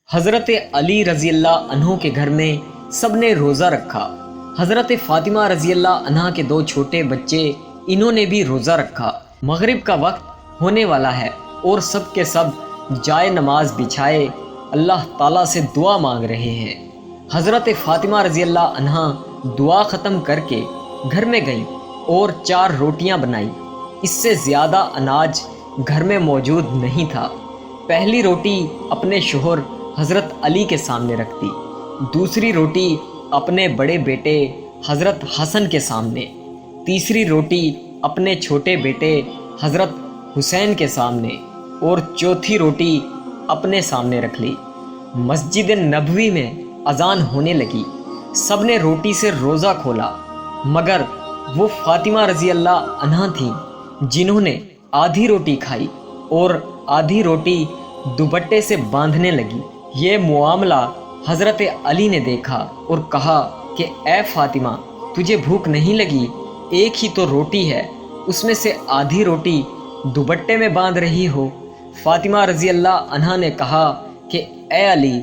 हज़रत अली रज़ी अल्लाह अन्हु के घर में सब ने रोज़ा रखा। हज़रत फ़ातिमा रज़ी अल्लाह अन्हा के दो छोटे बच्चे, इन्होंने भी रोज़ा रखा। मगरिब का वक्त होने वाला है और सब के सब जाए नमाज बिछाए अल्लाह ताला से दुआ मांग रहे हैं। हज़रत फ़ातिमा रज़ी अल्लाह अन्हा दुआ ख़त्म करके घर में गईं और 4 रोटियां बनाई। इससे ज़्यादा अनाज घर में मौजूद नहीं था। पहली रोटी अपने शोहर हज़रत अली के सामने रख दी, दूसरी रोटी अपने बड़े बेटे हज़रत हसन के सामने, तीसरी रोटी अपने छोटे बेटे हज़रत हुसैन के सामने और चौथी रोटी अपने सामने रख ली। मस्जिद नबवी में अजान होने लगी। सब ने रोटी से रोज़ा खोला, मगर वो फ़ातिमा रज़ी अल्लाह अन्हा थीं जिन्होंने आधी रोटी खाई और आधी रोटी दुपट्टे से बांधने लगी। ये मुआमला हज़रत अली ने देखा और कहा कि ए फ़ातिमा, तुझे भूख नहीं लगी? एक ही तो रोटी है, उसमें से आधी रोटी दुपट्टे में बांध रही हो। फ़ातिमा रज़ी अल्लाह अन्हा ने कहा कि ए अली,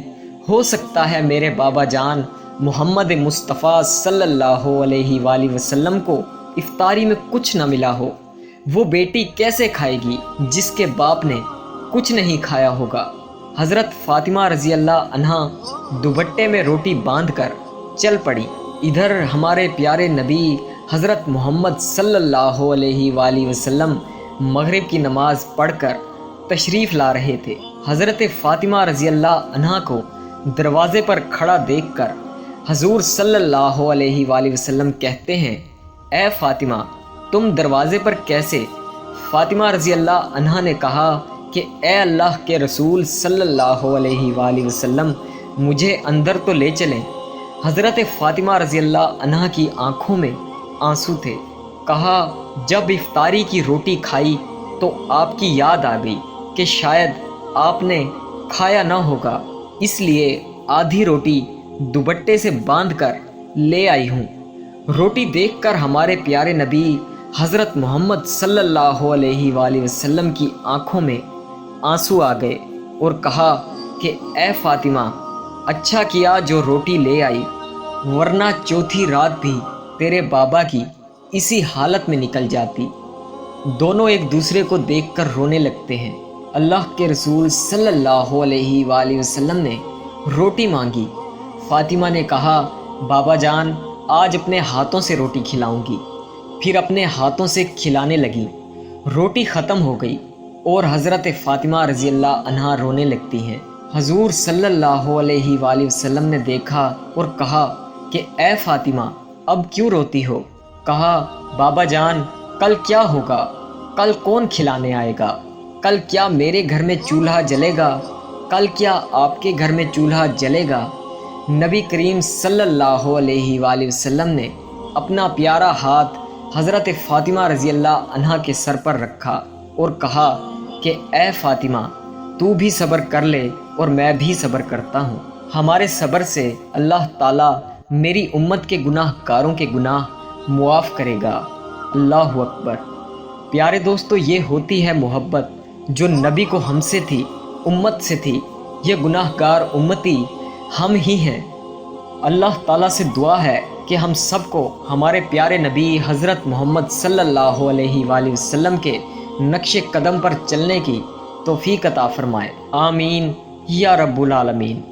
हो सकता है मेरे बाबा जान मोहम्मद मुस्तफ़ा सल्लल्लाहु अलैहि वसल्लम को इफ्तारी में कुछ न मिला हो। वो बेटी कैसे खाएगी जिसके बाप ने कुछ नहीं खाया होगा। हज़रत फ़ातिमा रज़ी अल्लाह अन्हा दुपट्टे में रोटी बांधकर चल पड़ी। इधर हमारे प्यारे नबी हज़रत मोहम्मद सल्लल्लाहु अलैहि वसल्लम मगरिब की नमाज़ पढ़कर तशरीफ़ ला रहे थे। हज़रत फ़ातिमा रज़ी अल्लाह अन्हा को दरवाज़े पर खड़ा देखकर हजूर सल्लल्लाहु अलैहि वसल्लम कहते हैं, ए फ़ातिमा, तुम दरवाज़े पर कैसे? फ़ातिमा रज़ी अल्लाह अन्हा ने कहा कि ए अल्लाह के रसूल सल्लल्लाहु अलैहि वसल्लम, मुझे अंदर तो ले चलें। हज़रत फ़ातिमा रज़ी अल्लाह अन्हा की आँखों में आंसू थे। कहा, जब इफ्तारी की रोटी खाई तो आपकी याद आ गई कि शायद आपने खाया ना होगा, इसलिए आधी रोटी दुपट्टे से बांधकर ले आई हूँ। रोटी देखकर हमारे प्यारे नबी हज़रत मोहम्मद सल्लल्लाहु अलैहि वसल्लम की आँखों में आंसू आ गए और कहा कि ए फ़ातिमा, अच्छा किया जो रोटी ले आई, वरना चौथी रात भी तेरे बाबा की इसी हालत में निकल जाती। दोनों एक दूसरे को देखकर रोने लगते हैं। अल्लाह के रसूल सल्लल्लाहु अलैहि वसल्लम ने रोटी मांगी। फ़ातिमा ने कहा, बाबा जान, आज अपने हाथों से रोटी खिलाऊंगी। फिर अपने हाथों से खिलाने लगी। रोटी ख़त्म हो गई और हज़रत फ़ातिमा रज़ी अल्लाह अन्हा रोने लगती हैं। हजूर सल्लल्लाहु अलैहि वसल्लम ने देखा और कहा कि ए फ़ातिमा, अब क्यों रोती हो? कहा, बाबा जान, कल क्या होगा? कल कौन खिलाने आएगा? कल क्या मेरे घर में चूल्हा जलेगा? कल क्या आपके घर में चूल्हा जलेगा? नबी करीम सल्लल्लाहु अलैहि वसल्लम ने अपना प्यारा हाथ हज़रत फ़ातिमा रज़ी अल्लाह अन्हा के सर पर रखा और कहा कि ए फ़ातिमा, तू भी सब्र कर ले और मैं भी सब्र करता हूँ। हमारे सब्र से अल्लाह ताला मेरी उम्मत के गुनाहगारों के गुनाह मुआफ़ करेगा। अल्लाहु अकबर। प्यारे दोस्तों, ये होती है मोहब्बत जो नबी को हमसे थी, उम्मत से थी। ये गुनाहगार उम्मती हम ही हैं। अल्लाह ताला से दुआ है कि हम सबको हमारे प्यारे नबी हज़रत मोहम्मद सल्लल्लाहु अलैहि वसल्लम के नक्शे कदम पर चलने की तौफीक अता फरमाए। आमीन या रब्बुल आलमीन।